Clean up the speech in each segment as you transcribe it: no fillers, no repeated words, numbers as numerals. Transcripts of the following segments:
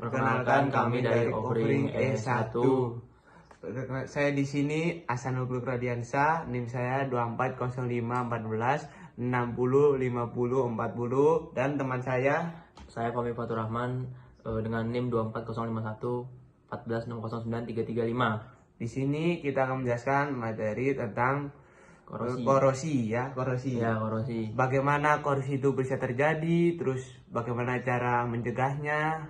Perkenalkan, kami dari Offering E1. Saya di sini Hasanul Radiansa, NIM saya 240514 60 50 40 dan teman saya Fahmi Fatur Rahman dengan NIM 24051 14 609 335. Di sini kita akan menjelaskan materi tentang korosi. Bagaimana korosi itu bisa terjadi, terus bagaimana cara mencegahnya,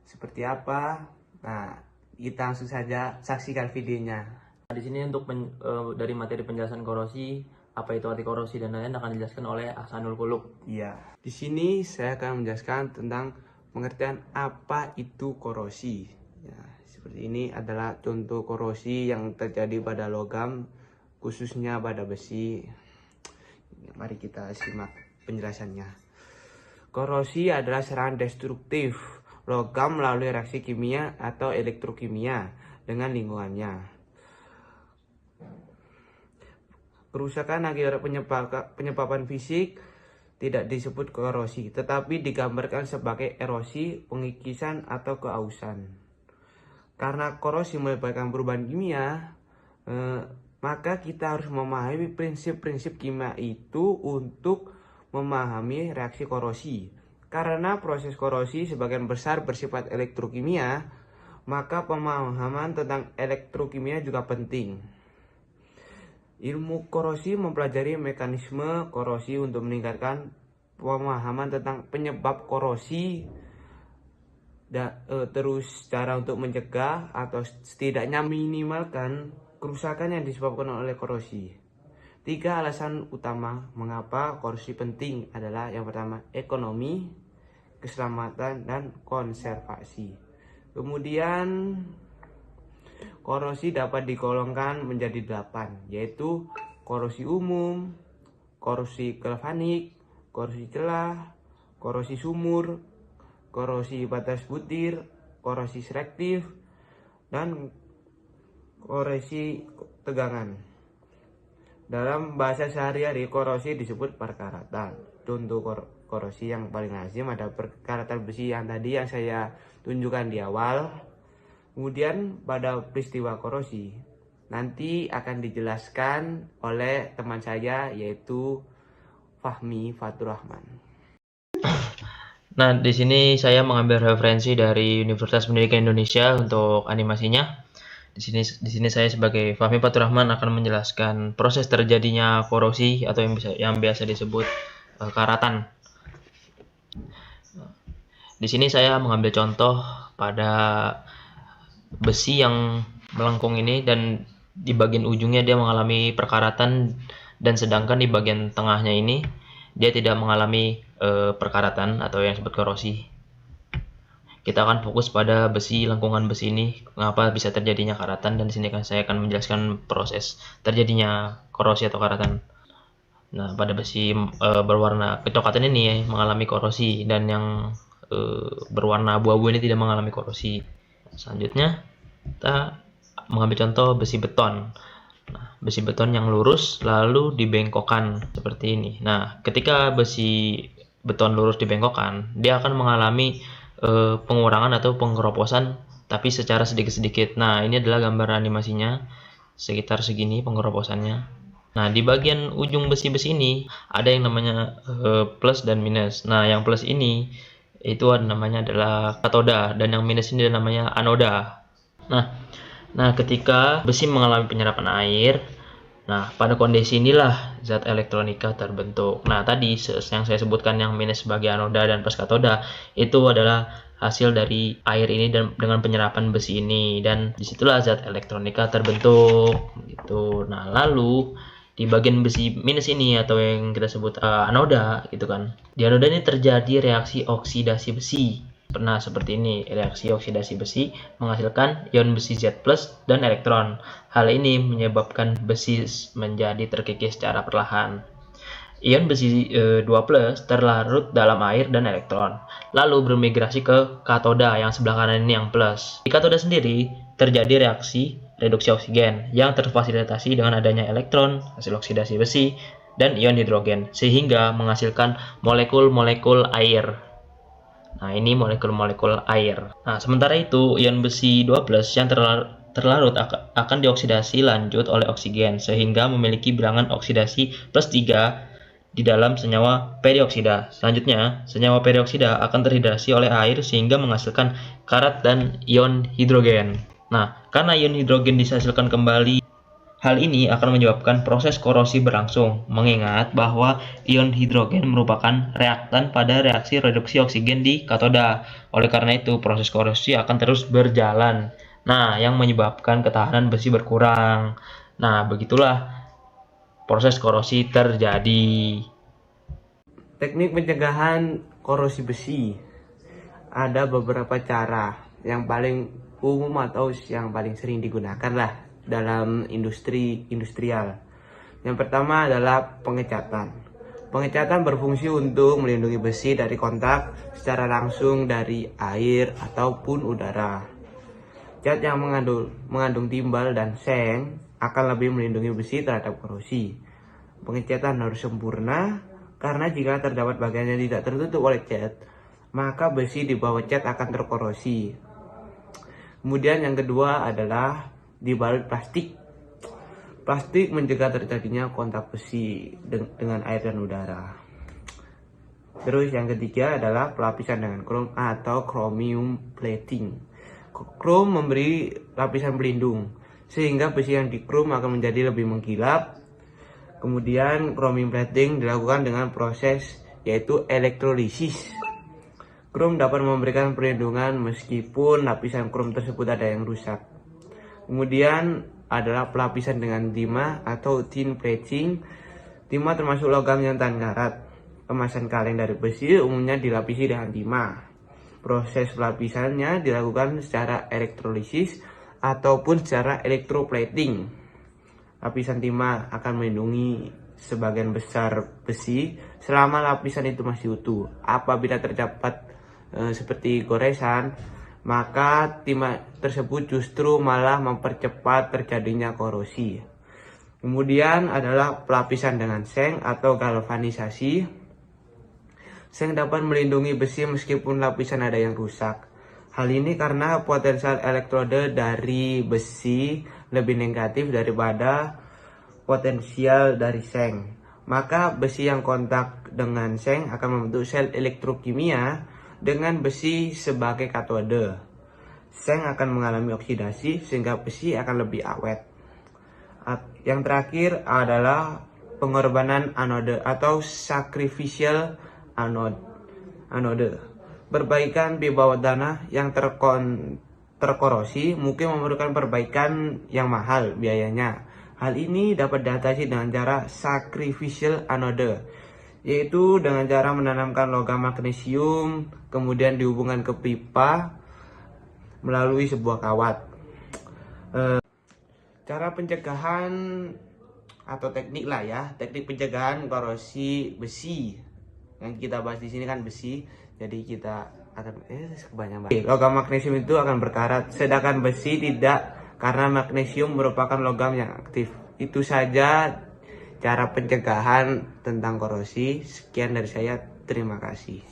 seperti apa. Nah, kita langsung saja saksikan videonya. Di sini untuk dari materi penjelasan korosi, apa itu arti korosi dan lain-lain akan dijelaskan oleh Ahsanul Kuluk. Iya, di sini saya akan menjelaskan tentang pengertian apa itu korosi. Ya, seperti ini adalah contoh korosi yang terjadi pada logam, khususnya pada besi. Mari kita simak penjelasannya. Korosi adalah serangan destruktif logam melalui reaksi kimia atau elektrokimia dengan lingkungannya. Kerusakan akibat penyebaban fisik tidak disebut korosi, tetapi digambarkan sebagai erosi, pengikisan, atau keausan. Karena korosi melibatkan perubahan kimia, maka kita harus memahami prinsip-prinsip kimia itu untuk memahami reaksi korosi. Karena proses korosi sebagian besar bersifat elektrokimia, maka pemahaman tentang elektrokimia juga penting. Ilmu korosi mempelajari mekanisme korosi untuk meningkatkan pemahaman tentang penyebab korosi, terus cara untuk mencegah atau setidaknya minimalkan kerusakan yang disebabkan oleh korosi. 3 alasan utama mengapa korosi penting adalah yang pertama ekonomi, keselamatan, dan konservasi. Kemudian korosi dapat digolongkan menjadi 8, yaitu korosi umum, korosi galvanik, korosi celah, korosi sumur, korosi batas butir, korosi selektif, dan korosi tegangan. Dalam bahasa sehari-hari, korosi disebut perkaratan. Contoh korosi yang paling lazim ada perkaratan besi yang tadi yang saya tunjukkan di awal. Kemudian pada peristiwa korosi nanti akan dijelaskan oleh teman saya, yaitu Fahmi Fatur Rahman. Nah, di sini saya mengambil referensi dari Universitas Pendidikan Indonesia untuk animasinya. Di sini saya sebagai Fahmi Fatur Rahman akan menjelaskan proses terjadinya korosi atau yang biasa disebut karatan. Di sini saya mengambil contoh pada besi yang melengkung ini, dan di bagian ujungnya dia mengalami perkaratan, dan sedangkan di bagian tengahnya ini dia tidak mengalami perkaratan atau yang disebut korosi. Kita akan fokus pada besi, lengkungan besi ini, mengapa bisa terjadinya karatan, dan di sini saya akan menjelaskan proses terjadinya korosi atau karatan. Nah, pada besi berwarna kecoklatan ini mengalami korosi, dan yang berwarna abu-abu ini tidak mengalami korosi. Selanjutnya kita mengambil contoh besi beton. Nah, besi beton yang lurus lalu dibengkokkan seperti ini. Nah, ketika besi beton lurus dibengkokkan, dia akan mengalami pengurangan atau pengeroposan, tapi secara sedikit-sedikit. Nah, ini adalah gambar animasinya, sekitar segini pengeroposannya. Nah, di bagian ujung besi-besi ini ada yang namanya plus dan minus. Nah, yang plus ini itu namanya adalah katoda, dan yang minus ini namanya anoda. Nah, ketika besi mengalami penyerapan air, nah pada kondisi inilah zat elektronika terbentuk. Nah, tadi yang saya sebutkan yang minus sebagai anoda dan plus katoda itu adalah hasil dari air ini dan dengan penyerapan besi ini, dan disitulah zat elektronika terbentuk gitu. Nah, lalu di bagian besi minus ini atau yang kita sebut anoda gitu kan, di anoda ini terjadi reaksi oksidasi besi. Pernah seperti ini, reaksi oksidasi besi menghasilkan ion besi Z+ dan elektron. Hal ini menyebabkan besi menjadi terkikis secara perlahan. Ion besi 2+ terlarut dalam air dan elektron, lalu bermigrasi ke katoda yang sebelah kanan ini yang plus. Di katoda sendiri terjadi reaksi reduksi oksigen yang terfasilitasi dengan adanya elektron, hasil oksidasi besi, dan ion hidrogen, sehingga menghasilkan molekul-molekul air. Nah, ini molekul-molekul air. Nah, sementara itu ion besi 12 yang terlarut akan dioksidasi lanjut oleh oksigen sehingga memiliki bilangan oksidasi +3 di dalam senyawa perioksida. Selanjutnya, senyawa perioksida akan terhidrasi oleh air sehingga menghasilkan karat dan ion hidrogen. Nah, karena ion hidrogen dihasilkan kembali, hal ini akan menyebabkan proses korosi berlangsung, mengingat bahwa ion hidrogen merupakan reaktan pada reaksi reduksi oksigen di katoda. Oleh karena itu, proses korosi akan terus berjalan. Nah, yang menyebabkan ketahanan besi berkurang. Nah, begitulah proses korosi terjadi. Teknik pencegahan korosi besi. Ada beberapa cara yang paling umum atau yang paling sering digunakan lah dalam industrial. Yang pertama adalah pengecatan. Pengecatan berfungsi untuk melindungi besi dari kontak secara langsung dari air ataupun udara. Cat yang mengandung timbal dan seng akan lebih melindungi besi terhadap korosi. Pengecatan harus sempurna karena jika terdapat bagian yang tidak tertutup oleh cat, maka besi di bawah cat akan terkorosi. Kemudian yang kedua adalah dibalut plastik. Plastik mencegah terjadinya kontak besi dengan air dan udara. Terus yang ketiga adalah pelapisan dengan krom atau chromium plating. Krom memberi lapisan pelindung sehingga besi yang dikrom akan menjadi lebih mengkilap. Kemudian chromium plating dilakukan dengan proses yaitu elektrolisis. Krom dapat memberikan perlindungan meskipun lapisan krom tersebut ada yang rusak. Kemudian adalah pelapisan dengan timah atau tin plating. Timah termasuk logam yang tahan karat. Kemasan kaleng dari besi umumnya dilapisi dengan timah. Proses pelapisannya dilakukan secara elektrolisis ataupun secara electroplating. Lapisan timah akan melindungi sebagian besar besi selama lapisan itu masih utuh. Apabila terdapat seperti goresan, maka timah tersebut justru malah mempercepat terjadinya korosi. Kemudian adalah pelapisan dengan seng atau galvanisasi. Seng dapat melindungi besi meskipun lapisan ada yang rusak. Hal ini karena potensial elektroda dari besi lebih negatif daripada potensial dari seng. Maka besi yang kontak dengan seng akan membentuk sel elektrokimia dengan besi sebagai katode. Seng akan mengalami oksidasi sehingga besi akan lebih awet. Yang terakhir adalah pengorbanan anode atau sacrificial anode. Perbaikan di bawah tanah yang terkorosi mungkin memerlukan perbaikan yang mahal biayanya. Hal ini dapat diatasi dengan cara sacrificial anode, yaitu dengan cara menanamkan logam magnesium kemudian dihubungkan ke pipa melalui sebuah kawat. Cara pencegahan atau teknik lah ya, teknik pencegahan korosi besi yang kita bahas di sini kan besi, jadi kita akan kebanyakan logam magnesium itu akan berkarat, sedangkan besi tidak karena magnesium merupakan logam yang aktif. Itu saja cara pencegahan tentang korosi. Sekian dari saya, terima kasih.